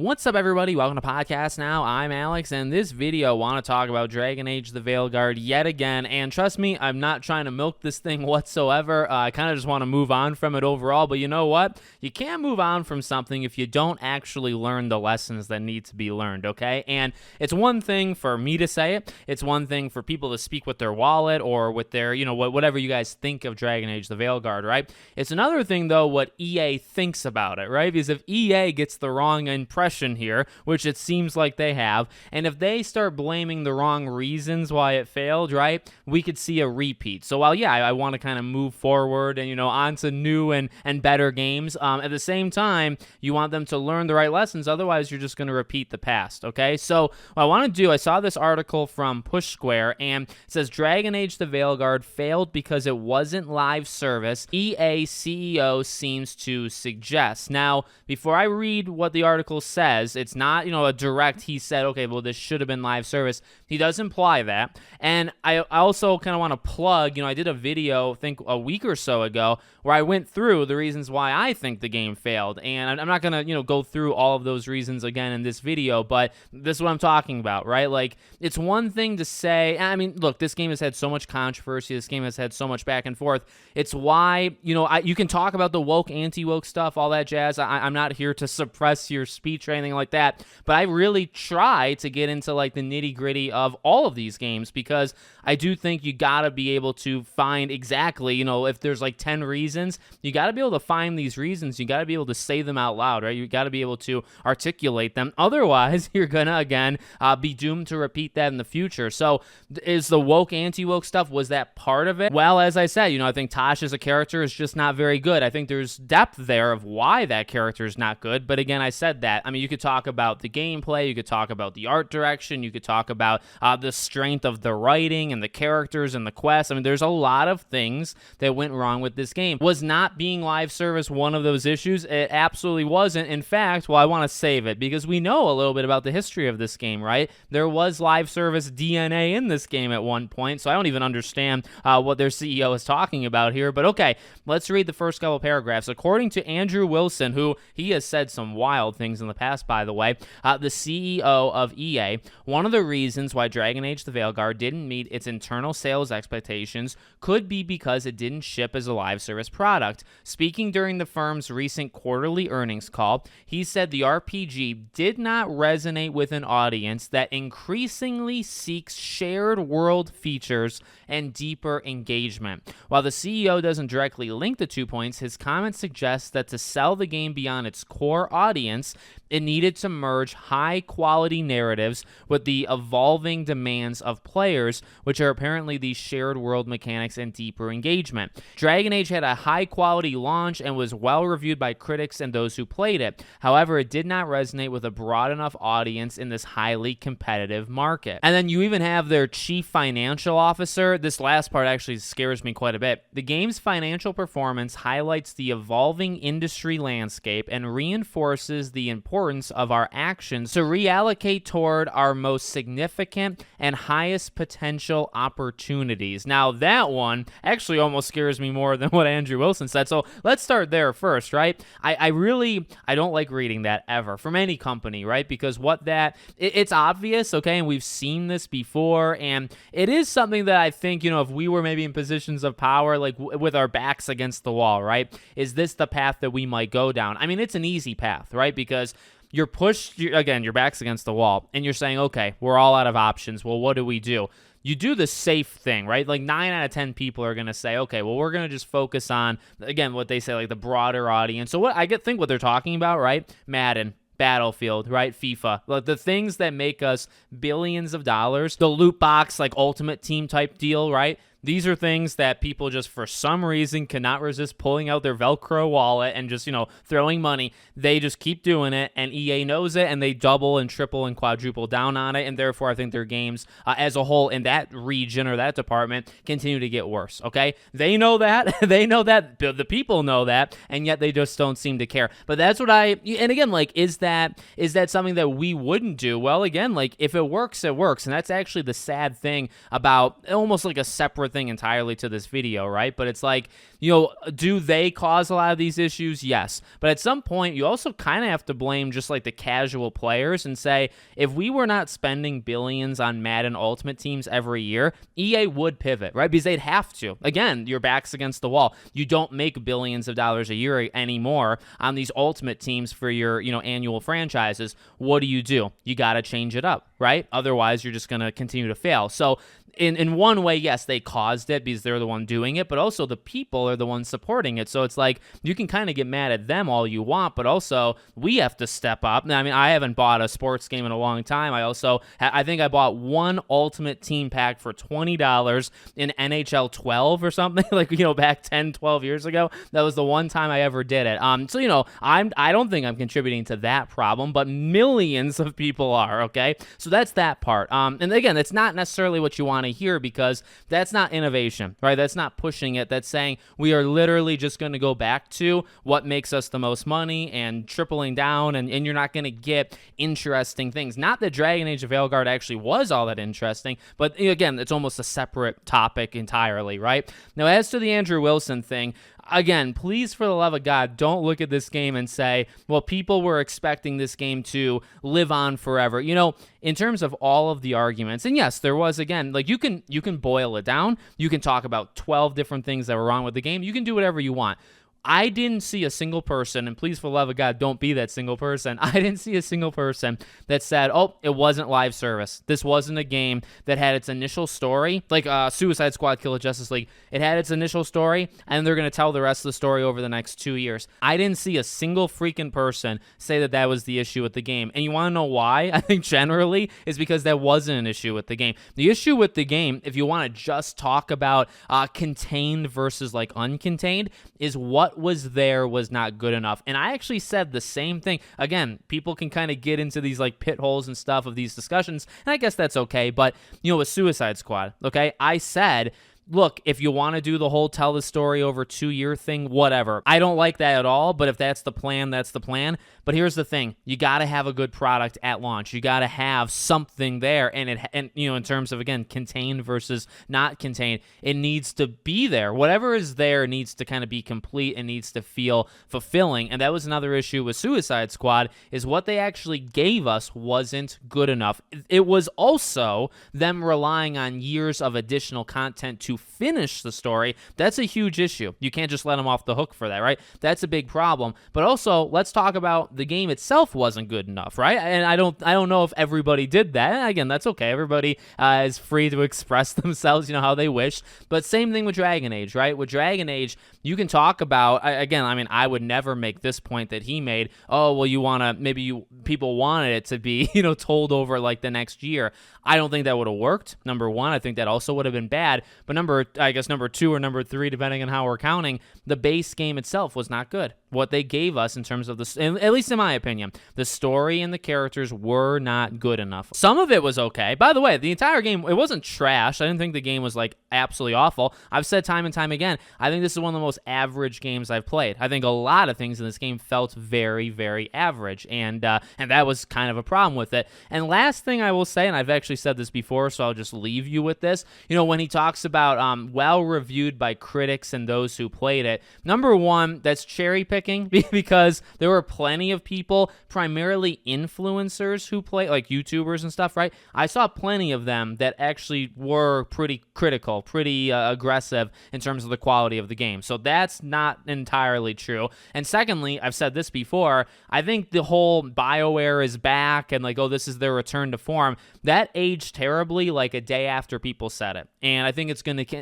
What's up, everybody? Welcome to Podcast Now. I'm Alex, and this video I want to talk about Dragon Age the Veilguard yet again. And trust me, I'm not trying to milk this thing whatsoever. I kind of just want to move on from it overall. But you know what? You can't move on from something if you don't actually learn the lessons that need to be learned, okay? And it's one thing for me to say it. It's one thing for people to speak with their wallet or with their, whatever you guys think of Dragon Age the Veilguard, right? It's another thing, though, what EA thinks about it, right? Because if EA gets the wrong impression here, which it seems like they have, and if they start blaming the wrong reasons why it failed, right, we could see a repeat. So while, yeah, I want to kind of move forward and, on to new and better games, at the same time, you want them to learn the right lessons, otherwise you're just going to repeat the past, okay? So what I want to do, I saw this article from Push Square, and it says, Dragon Age the Veilguard failed because it wasn't live service, EA CEO seems to suggest. Now, before I read what the article says, it's not, a direct, he said, okay, well, this should have been live service. He does imply that. And I also kind of want to plug, I did a video, I think a week or so ago, where I went through the reasons why I think the game failed. And I'm not going to, go through all of those reasons again in this video, but this is what I'm talking about, right? Like, it's one thing to say, I mean, look, this game has had so much controversy. This game has had so much back and forth. It's why, you can talk about the woke, anti-woke stuff, all that jazz. I'm not here to suppress your speech or anything like that, but I really try to get into like the nitty-gritty of all of these games, because I do think you gotta be able to find exactly, if there's like 10 reasons, you gotta be able to find these reasons. You gotta be able to say them out loud, right? You gotta be able to articulate them. Otherwise, you're gonna, again, be doomed to repeat that in the future. So is the woke, anti-woke stuff, was that part of it? Well, as I said, I think Tosh as a character is just not very good. I think there's depth there of why that character is not good, but again, I said that. I mean, you could talk about the gameplay, you could talk about the art direction, you could talk about the strength of the writing and the characters and the quests. I mean, there's a lot of things that went wrong with this game. Was not being live service one of those issues? It absolutely wasn't. In fact, well, I want to save it because we know a little bit about the history of this game, right? There was live service DNA in this game at one point, so I don't even understand what their CEO is talking about here. But okay, let's read the first couple paragraphs. According to Andrew Wilson, who he has said some wild things in the past, by the way, the CEO of EA, one of the reasons why Dragon Age the Veilguard didn't meet its internal sales expectations could be because it didn't ship as a live service product. Speaking during the firm's recent quarterly earnings call, he said the RPG did not resonate with an audience that increasingly seeks shared world features and deeper engagement. While the CEO doesn't directly link the 2 points, his comment suggests that to sell the game beyond its core audience, it needed to merge high-quality narratives with the evolving demands of players, which are apparently these shared world mechanics and deeper engagement. Dragon Age had a high-quality launch and was well-reviewed by critics and those who played it. However, it did not resonate with a broad enough audience in this highly competitive market. And then you even have their chief financial officer. This last part actually scares me quite a bit. The game's financial performance highlights the evolving industry landscape and reinforces the importance of our actions to reallocate toward our most significant and highest potential opportunities. Now, that one actually almost scares me more than what Andrew Wilson said. So let's start there first, right? I don't like reading that ever from any company, right? Because it's obvious, okay? And we've seen this before, and it is something that I think, if we were maybe in positions of power, like with our backs against the wall, right? Is this the path that we might go down? I mean, it's an easy path, right? Because you're pushed, your back's against the wall, and you're saying, okay, we're all out of options. Well, what do? You do the safe thing, right? Like 9 out of 10 people are going to say, okay, well, we're going to just focus on, again, what they say, like the broader audience. So think what they're talking about, right? Madden, Battlefield, right? FIFA, like the things that make us billions of dollars, the loot box, like Ultimate Team type deal, right? These are things that people just for some reason cannot resist pulling out their Velcro wallet and just, throwing money. They just keep doing it, and EA knows it, and they double and triple and quadruple down on it, and therefore I think their games as a whole in that region or that department continue to get worse, okay? They know that. They know that. The people know that, and yet they just don't seem to care. But that's what and again, like, is that something that we wouldn't do? Well, again, like, if it works, it works, and that's actually the sad thing about almost like a separate thing entirely to this video, right? But it's like, do they cause a lot of these issues? Yes. But at some point, you also kind of have to blame just like the casual players and say, if we were not spending billions on Madden Ultimate Teams every year, EA would pivot, right? Because they'd have to. Again, your back's against the wall. You don't make billions of dollars a year anymore on these Ultimate Teams for your, annual franchises. What do? You got to change it up, right? Otherwise, you're just going to continue to fail. So in one way, yes, they caused it because they're the one doing it, but also the people are the ones supporting it. So it's like you can kind of get mad at them all you want, but also we have to step up. Now, I mean, I haven't bought a sports game in a long time. I think I bought one Ultimate Team pack for $20 in NHL 12 or something, like, back 10, 12 years ago. That was the one time I ever did it. So, I don't think I'm contributing to that problem, but millions of people are, okay? So that's that part. And again, it's not necessarily what you want to hear because that's not innovation, right? That's not pushing it. That's saying we are literally just going to go back to what makes us the most money and tripling down, and you're not going to get interesting things. Not that Dragon Age of Veilguard actually was all that interesting, but again, it's almost a separate topic entirely, right? Now, as to the Andrew Wilson thing, again, please, for the love of God, don't look at this game and say, well, people were expecting this game to live on forever. In terms of all of the arguments, and yes, there was, again, like you can boil it down. You can talk about 12 different things that were wrong with the game. You can do whatever you want. I didn't see a single person, and please, for the love of God, don't be that single person. I didn't see a single person that said, oh, it wasn't live service. This wasn't a game that had its initial story, like Suicide Squad Kill of Justice League. It had its initial story, and they're going to tell the rest of the story over the next 2 years. I didn't see a single freaking person say that that was the issue with the game. And you want to know why? I think generally is because that wasn't an issue with the game. The issue with the game, if you want to just talk about contained versus like uncontained, is what was there was not good enough. And I actually said the same thing. Again, people can kind of get into these like pit holes and stuff of these discussions, and I guess that's okay. But, with Suicide Squad, okay, I said, look, if you want to do the whole tell the story over 2-year thing, whatever. I don't like that at all, but if that's the plan, that's the plan. But here's the thing. You got to have a good product at launch. You got to have something there. And in terms of, again, contained versus not contained, it needs to be there. Whatever is there needs to kind of be complete and needs to feel fulfilling. And that was another issue with Suicide Squad, is what they actually gave us wasn't good enough. It was also them relying on years of additional content to finish the story. That's a huge issue. You can't just let them off the hook for that, right? That's a big problem. But also, let's talk about the game itself wasn't good enough, right? And I don't know if everybody did that. And again, that's okay. Everybody is free to express themselves, how they wish. But same thing with Dragon Age, right? With Dragon Age, you can talk about, again, I mean, I would never make this point that he made. Oh, well, people wanted it to be, told over like the next year. I don't think that would have worked. Number one, I think that also would have been bad. But number 2 or number 3, depending on how we're counting, the base game itself was not good. What they gave us in terms of at least in my opinion, the story and the characters were not good enough. Some of it was okay. By the way, the entire game, it wasn't trash. I didn't think the game was like absolutely awful. I've said time and time again, I think this is one of the most average games I've played. I think a lot of things in this game felt very, very average, and that was kind of a problem with it. And last thing I will say, and I've actually said this before, so I'll just leave you with this. When he talks about well reviewed by critics and those who played it, number one, that's cherry picking because there were plenty of people, primarily influencers who play, like YouTubers and stuff, right? I saw plenty of them that actually were pretty critical, pretty aggressive in terms of the quality of the game. So that's not entirely true. And secondly, I've said this before, I think the whole BioWare is back and like, oh, this is their return to form, that aged terribly like a day after people said it. And I think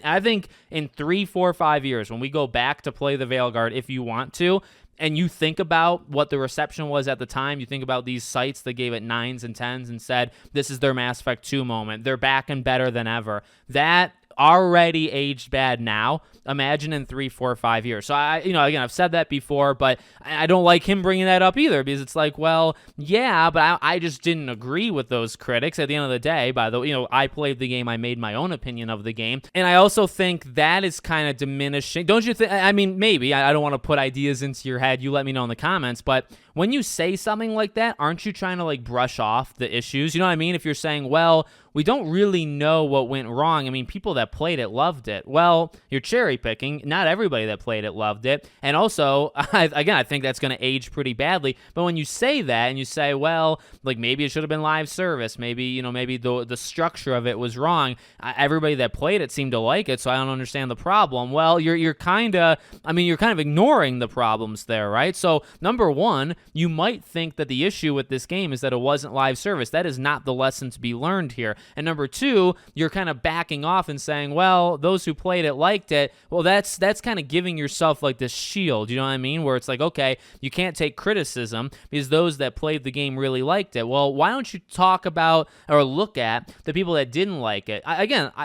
I think in 3, 4, 5 years, when we go back to play the Veilguard, if you want to, and you think about what the reception was at the time, you think about these sites that gave it 9s and 10s and said, this is their Mass Effect 2 moment. They're back and better than ever. That already aged bad now. Imagine in 3, 4, 5 years. So again, I've said that before, but I don't like him bringing that up either, because it's like, well, yeah, but I just didn't agree with those critics. At the end of the day, by the way, I played the game, I made my own opinion of the game, and I also think that is kind of diminishing. Don't you think? I mean, maybe I don't want to put ideas into your head. You let me know in the comments, but when you say something like that, aren't you trying to like brush off the issues? You know what I mean? If you're saying, well, we don't really know what went wrong. I mean, people that played it loved it. Well, you're cherry picking. Not everybody that played it loved it. And also, I think that's going to age pretty badly. But when you say that and you say, well, like maybe it should have been live service, maybe the structure of it was wrong. Everybody that played it seemed to like it, so I don't understand the problem. Well, you're kind of ignoring the problems there, right? So number one, you might think that the issue with this game is that it wasn't live service. That is not the lesson to be learned here. And number two, you're kind of backing off and saying, well, those who played it liked it. Well, that's kind of giving yourself like this shield, you know what I mean? Where it's like, okay, you can't take criticism because those that played the game really liked it. Well, why don't you talk about or look at the people that didn't like it?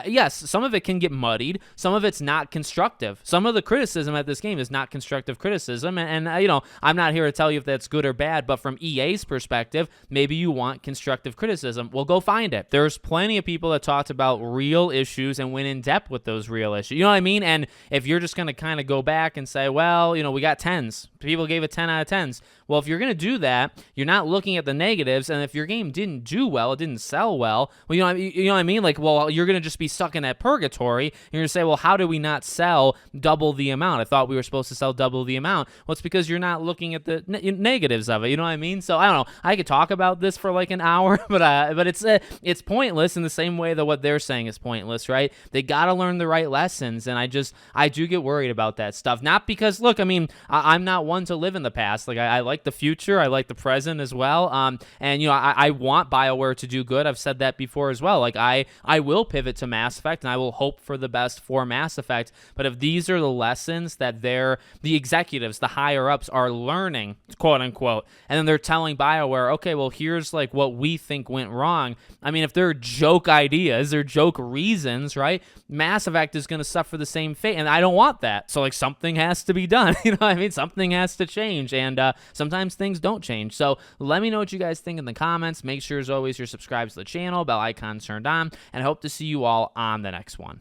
Yes, some of it can get muddied. Some of it's not constructive. Some of the criticism at this game is not constructive criticism. And I'm not here to tell you if that's good or bad, but from EA's perspective, maybe you want constructive criticism. Well, go find it. There's plenty of people that talked about real issues and went in depth with those real issues. You know what I mean? And if you're just going to kind of go back and say, well, we got 10s. People gave it 10 out of 10s. Well, if you're going to do that, you're not looking at the negatives. And if your game didn't do well, it didn't sell well, well, you know what I mean? Like, well, you're going to just be stuck in that purgatory. You're going to say, well, how do we not sell double the amount? I thought we were supposed to sell double the amount. Well, it's because you're not looking at the negatives of it. You know what I mean? So I don't know. I could talk about this for like an hour, but it's pointless in the same way that what they're saying is pointless, right? They got to learn the right lessons. And I do get worried about that stuff. Not because, look, I mean, I'm not one to live in the past. Like I like the future. I like the present as well. And I want BioWare to do good. I've said that before as well. Like I will pivot to Mass Effect and I will hope for the best for Mass Effect. But if these are the lessons that the executives, the higher ups are learning, quote unquote, and then they're telling BioWare, okay, well, here's like what we think went wrong. I mean, if they're joke ideas, they're joke reasons, right? Mass Effect is going to suffer the same fate, and I don't want that. So like something has to be done. You know what I mean? Something has to change, and sometimes things don't change. So let me know what you guys think in the comments. Make sure, as always, you're subscribed to the channel, bell icon turned on, and I hope to see you all on the next one.